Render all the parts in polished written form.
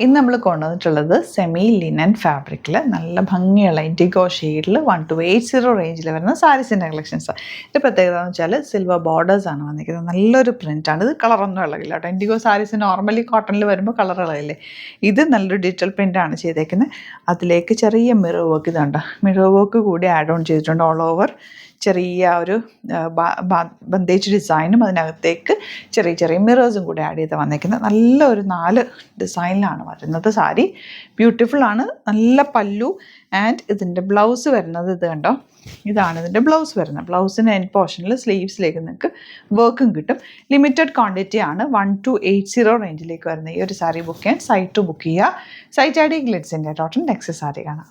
ഇന്ന് നമ്മൾ കൊണ്ടുവന്നിട്ടുള്ളത് സെമി ലിനൻ ഫാബ്രിക്കിൽ നല്ല ഭംഗിയുള്ള ഇൻഡിഗോ ഷെയ്ഡിൽ 1280 റേഞ്ചിൽ വരുന്ന സാരീസിൻ്റെ കളക്ഷൻസ്. ഇതിൻ്റെ പ്രത്യേകത എന്ന് വെച്ചാൽ സിൽവർ ബോർഡേഴ്സ് ആണ് വന്നിരിക്കുന്നത്. നല്ലൊരു പ്രിൻ്റാണ്. ഇത് കളറൊന്നും ഇളകില്ല കേട്ടോ. ഇൻഡിഗോ സാരീസ് നോർമലി കോട്ടണിൽ വരുമ്പോൾ കളർ ഇളകില്ലേ, ഇത് നല്ലൊരു ഡിജിറ്റൽ പ്രിൻ്റാണ് ചെയ്തേക്കുന്നത്. അതിലേക്ക് ചെറിയ മിറർ വർക്ക് ഇതുണ്ട്, മിറർ വർക്ക് കൂടി ആഡ് ഓൺ ചെയ്തിട്ടുണ്ട്. ഓൾ ഓവർ ചെറിയ ഒരു ബന്ദേജ് ഡിസൈനും അതിനകത്തേക്ക് ചെറിയ ചെറിയ മിറേഴ്സും കൂടി ആഡ് ചെയ്ത് വന്നേക്കുന്നത്. നല്ലൊരു 4 ഡിസൈനിലാണ് വരുന്നത് സാരി. ബ്യൂട്ടിഫുൾ ആണ്. നല്ല പല്ലു ആൻഡ് ഇതിൻ്റെ ബ്ലൗസ് വരുന്നത് ഇത് കണ്ടോ, ഇതാണ് ഇതിൻ്റെ ബ്ലൗസ് വരുന്നത്. ബ്ലൗസിൻ്റെ എൻഡ് പോർഷനിൽ സ്ലീവ്സിലേക്ക് നിങ്ങൾക്ക് വർക്കും കിട്ടും. ലിമിറ്റഡ് ക്വാണ്ടിറ്റി ആണ്. 1280 റേഞ്ചിലേക്ക് വരുന്ന ഈ ഒരു സാരി ബുക്ക് ചെയ്യാൻ സൈറ്റ് ബുക്ക് ചെയ്യുക. സൈറ്റ് ഐ ഡി ഗ്ലിറ്റ്സിൻ്റെ ടോട്ടൽ നെക്സ്റ്റ് സാരി കാണാം.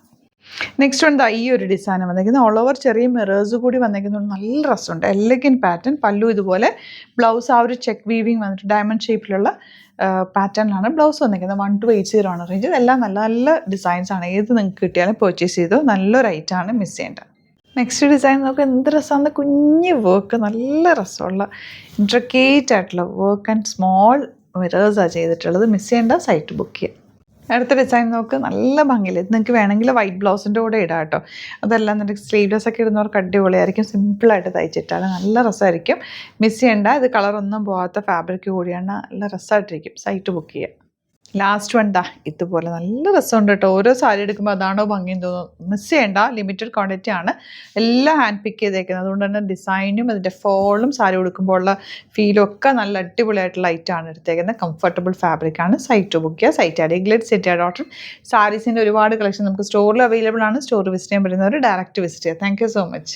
നെക്സ്റ്റ് വന്ന് ഈ ഒരു ഡിസൈൻ വന്നിരിക്കുന്നത്. ഓൾ ഓവർ ചെറിയ മിറേഴ്സ് കൂടി വന്നിരിക്കുന്നത്. നല്ല രസമുണ്ട്. Elegant pattern. പല്ലു ഇതുപോലെ, ബ്ലൗസ് ആ ഒരു ചെക്ക് വീവിങ് വന്നിട്ട് ഡയമണ്ട് ഷേപ്പിലുള്ള പാറ്റേണിലാണ് ബ്ലൗസ് വന്നിരിക്കുന്നത്. 1280 ആണ് റേഞ്ച്. എല്ലാം നല്ല നല്ല ഡിസൈൻസ് ആണ്. ഏത് നിങ്ങൾക്ക് കിട്ടിയാലും പർച്ചേസ് ചെയ്തോ. നല്ലൊരു ഐറ്റമാണ്, മിസ് ചെയ്യേണ്ട. നെക്സ്റ്റ് ഡിസൈൻ നമുക്ക് എന്ത് രസമാണ്. കുഞ്ഞ് വർക്ക്, നല്ല രസമുള്ള ഇൻട്രിക്കേറ്റ് ആയിട്ടുള്ള വർക്ക് ആൻഡ് സ്മോൾ മിറേഴ്സാണ് ചെയ്തിട്ടുള്ളത്. മിസ് ചെയ്യേണ്ട, സൈറ്റ് ബുക്ക് ചെയ്യുക. അടുത്ത ഡിസൈൻ നോക്ക്, നല്ല ഭംഗിയില്ല. ഇത് നിങ്ങൾക്ക് വേണമെങ്കിൽ വൈറ്റ് ബ്ലൗസിൻ്റെ കൂടെ ഇടാം കേട്ടോ. അതെല്ലാം എന്നിട്ട് സ്ലീവ്ലെസ് ഒക്കെ ഇടുന്നവർക്ക് അടിപൊളിയായിരിക്കും. സിമ്പിളായിട്ട് തയ്ച്ചിട്ടാൽ നല്ല രസമായിരിക്കും. മിസ് ചെയ്യേണ്ട. ഇത് കളറൊന്നും പോകാത്ത ഫാബ്രിക് കൂടിയാണ്. നല്ല രസമായിട്ടിരിക്കും. സൈറ്റ് ബുക്ക് ചെയ്യുക. ലാസ്റ്റ് വൺ ഇതുപോലെ നല്ല രസമുണ്ട് കേട്ടോ. ഓരോ സാരി എടുക്കുമ്പോൾ അതാണോ ഭംഗിയെന്ന് തോന്നുന്നു. മിസ് ചെയ്യേണ്ട. ലിമിറ്റഡ് ക്വാണ്ടിറ്റി ആണ്. എല്ലാം ഹാൻഡ് പിക്ക് ചെയ്തേക്കുന്നത്. അതുകൊണ്ട് തന്നെ ഡിസൈനും അതിൻ്റെ ഫോളും സാരി ഉടുക്കുമ്പോൾ ഉള്ള ഫീലും ഒക്കെ നല്ല അടിപൊളിയായിട്ടുള്ള ലൈറ്റാണ് എടുത്തേക്കുന്നത്. കംഫർട്ടബിൾ ഫാബ്രിക്കാണ്. സൈറ്റ് ബുക്ക് ചെയ്യുക. സൈറ്റ് ആഡ് ഗ്ലിറ്റ്സ് സാരീസിൻ്റെ ഒരുപാട് കളക്ഷൻ നമുക്ക് സ്റ്റോറിൽ അവൈലബിൾ ആണ്. സ്റ്റോർ വിസിറ്റ് ചെയ്യാൻ പറ്റുന്നവർ ഡയറക്റ്റ് വിസിറ്റ് ചെയ്യുക. Thank you so much.